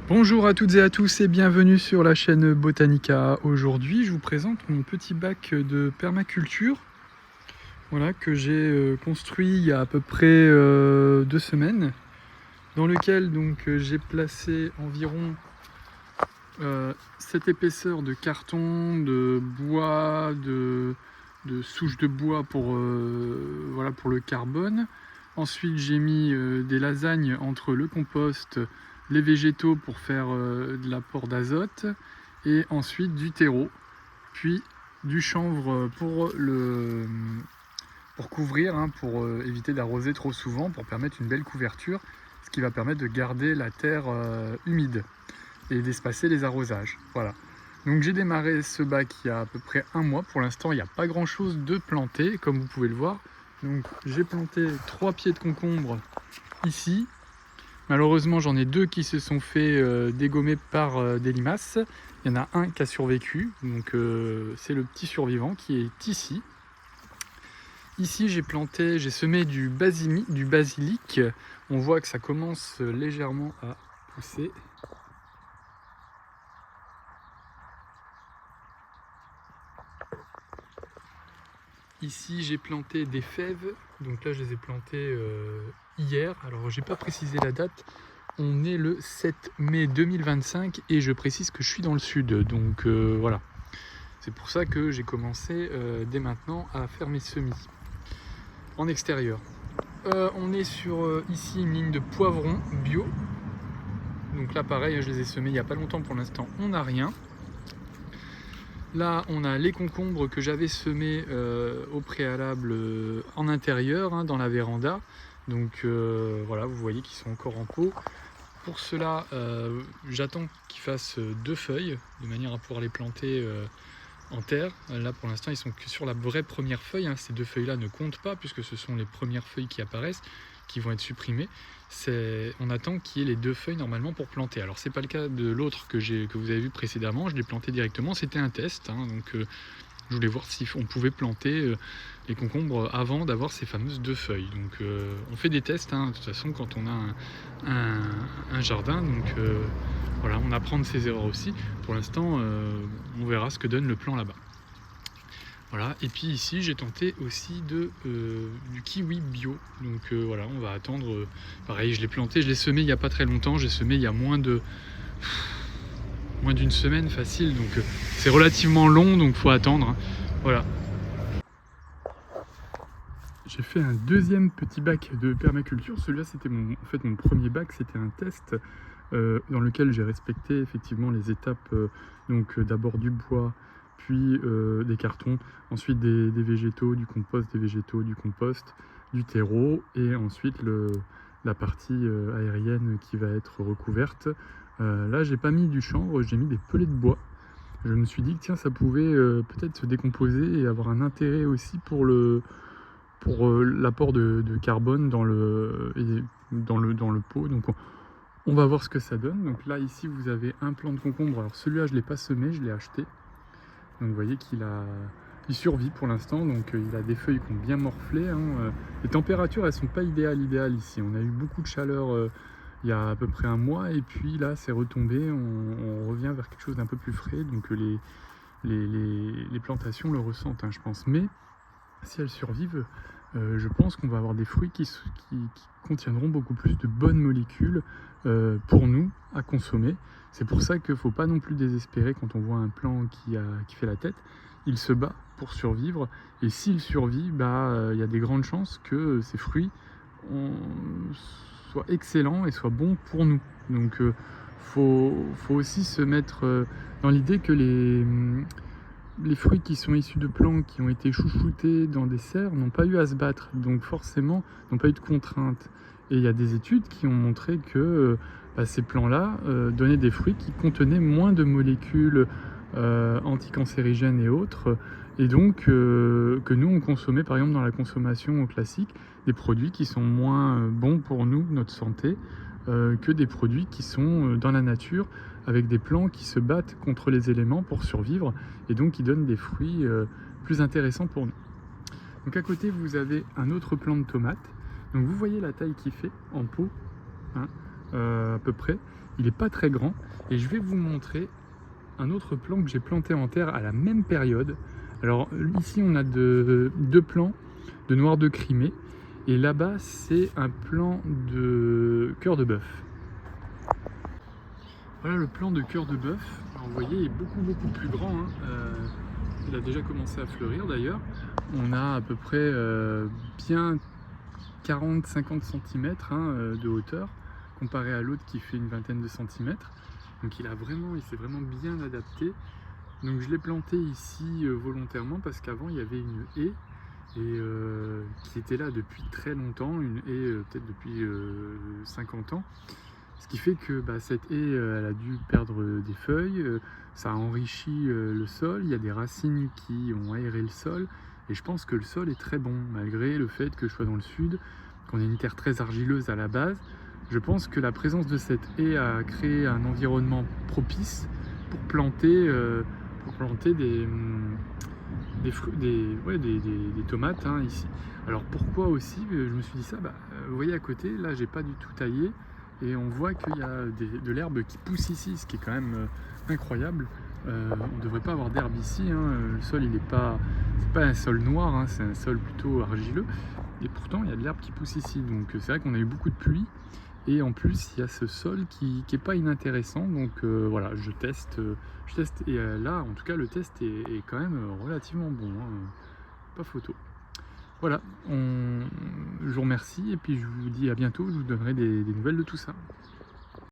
Bonjour à toutes et à tous et bienvenue sur la chaîne Botanica. Aujourd'hui, je vous présente mon petit bac de permaculture, voilà, que j'ai construit il y a à peu près 2 semaines, dans lequel j'ai placé environ cette épaisseur de carton, de bois, de souches de bois pour, voilà, pour le carbone. Ensuite, j'ai mis des lasagnes entre le compost, les végétaux pour faire de l'apport d'azote, et ensuite du terreau, puis du chanvre pour couvrir, hein, pour éviter d'arroser trop souvent, pour permettre une belle couverture, ce qui va permettre de garder la terre humide et d'espacer les arrosages. Voilà. Donc j'ai démarré ce bac il y a à peu près un mois. Pour l'instant, il n'y a pas grand chose de planté, comme vous pouvez le voir. Donc j'ai planté 3 pieds de concombre ici. Malheureusement, j'en ai 2 qui se sont fait dégommer par des limaces. Il y en a un qui a survécu, donc c'est le petit survivant qui est ici. Ici, j'ai semé du basilic. On voit que ça commence légèrement à pousser. Ici, j'ai planté des fèves. Donc là, je les ai plantées hier. Alors, j'ai pas précisé la date. On est le 7 mai 2025 et je précise que je suis dans le sud. Donc voilà. C'est pour ça que j'ai commencé dès maintenant à faire mes semis en extérieur. On est sur ici une ligne de poivrons bio. Donc là, pareil, je les ai semés il n'y a pas longtemps. Pour l'instant, on n'a rien. Là, on a les concombres que j'avais semés au préalable en intérieur, hein, dans la véranda. Donc voilà, vous voyez qu'ils sont encore en pot. Pour cela, j'attends qu'ils fassent 2 feuilles, de manière à pouvoir les planter en terre. Là, pour l'instant, ils sont que sur la vraie première feuille, hein. Ces 2 feuilles-là ne comptent pas, puisque ce sont les premières feuilles qui apparaissent, qui vont être supprimées. On attend qu'il y ait les 2 feuilles normalement pour planter. Alors c'est pas le cas de l'autre que vous avez vu précédemment, je l'ai planté directement, c'était un test, hein, donc je voulais voir si on pouvait planter les concombres avant d'avoir ces fameuses 2 feuilles. Donc on fait des tests, hein, de toute façon, quand on a un jardin, donc voilà, on apprend de ses erreurs aussi. Pour l'instant, on verra ce que donne le plan là-bas. Voilà, et puis ici j'ai tenté aussi du kiwi bio. Donc voilà, on va attendre. Pareil, je l'ai planté, je l'ai semé il n'y a pas très longtemps. J'ai semé il y a moins d'une semaine facile. Donc c'est relativement long, donc faut attendre, hein. Voilà. J'ai fait un deuxième petit bac de permaculture. Celui-là, c'était mon premier bac, c'était un test dans lequel j'ai respecté effectivement les étapes. D'abord du bois, puis des cartons, ensuite des végétaux, du compost, du terreau, et ensuite la partie aérienne qui va être recouverte. Là, j'ai pas mis du chanvre, j'ai mis des pellets de bois. Je me suis dit que tiens, ça pouvait peut-être se décomposer et avoir un intérêt aussi pour l'apport de carbone dans le pot. Donc on va voir ce que ça donne. Donc là, ici, vous avez un plant de concombre. Alors celui-là, je ne l'ai pas semé, je l'ai acheté. Donc vous voyez il survit pour l'instant. Donc il a des feuilles qui ont bien morflé, hein. Les températures, elles sont pas idéales ici. On a eu beaucoup de chaleur il y a à peu près un mois. Et puis là, c'est retombé. On revient vers quelque chose d'un peu plus frais. Donc les plantations le ressentent, hein, je pense. Mais si elles survivent, je pense qu'on va avoir des fruits qui contiendront beaucoup plus de bonnes molécules pour nous à consommer. C'est pour ça qu'il ne faut pas non plus désespérer quand on voit un plant qui fait la tête. Il se bat pour survivre, et s'il survit, il y a des grandes chances que ces fruits soient excellents et soient bons pour nous. Donc faut aussi se mettre dans l'idée que les fruits qui sont issus de plants qui ont été chouchoutés dans des serres n'ont pas eu à se battre, donc forcément n'ont pas eu de contraintes. Et il y a des études qui ont montré que ces plants-là donnaient des fruits qui contenaient moins de molécules anticancérigènes et autres, et donc que nous on consommait par exemple dans la consommation classique des produits qui sont moins bons pour nous, notre santé, que des produits qui sont dans la nature, avec des plants qui se battent contre les éléments pour survivre, et donc qui donnent des fruits plus intéressants pour nous. Donc à côté, vous avez un autre plant de tomate. Donc vous voyez la taille qu'il fait en pot, hein. à peu près. Il n'est pas très grand. Et je vais vous montrer un autre plant que j'ai planté en terre à la même période. Alors ici on a deux plants de noir de Crimée. Et là-bas c'est un plant de cœur de bœuf. Voilà le plant de cœur de bœuf. Vous voyez, il est beaucoup plus grand. Hein. Il a déjà commencé à fleurir d'ailleurs. On a à peu près bien 40-50 cm de hauteur, comparé à l'autre qui fait une vingtaine de centimètres. Donc il s'est vraiment bien adapté. Donc je l'ai planté ici volontairement parce qu'avant il y avait une haie et qui était là depuis très longtemps, une haie peut-être depuis 50 ans. Ce qui fait que cette haie elle a dû perdre des feuilles, ça a enrichi le sol, il y a des racines qui ont aéré le sol et je pense que le sol est très bon malgré le fait que je sois dans le sud, qu'on ait une terre très argileuse à la base. Je pense que la présence de cette haie a créé un environnement propice pour planter des tomates ici. Alors pourquoi aussi je me suis dit ça, vous voyez à côté, là j'ai pas du tout taillé et on voit qu'il y a de l'herbe qui pousse ici, ce qui est quand même incroyable. On ne devrait pas avoir d'herbe ici, le sol c'est pas un sol noir, c'est un sol plutôt argileux et pourtant il y a de l'herbe qui pousse ici, donc c'est vrai qu'on a eu beaucoup de pluie. Et en plus, il y a ce sol qui est pas inintéressant, donc voilà, je teste et là, en tout cas, le test est quand même relativement bon, pas photo. Voilà, je vous remercie et puis je vous dis à bientôt, je vous donnerai des nouvelles de tout ça.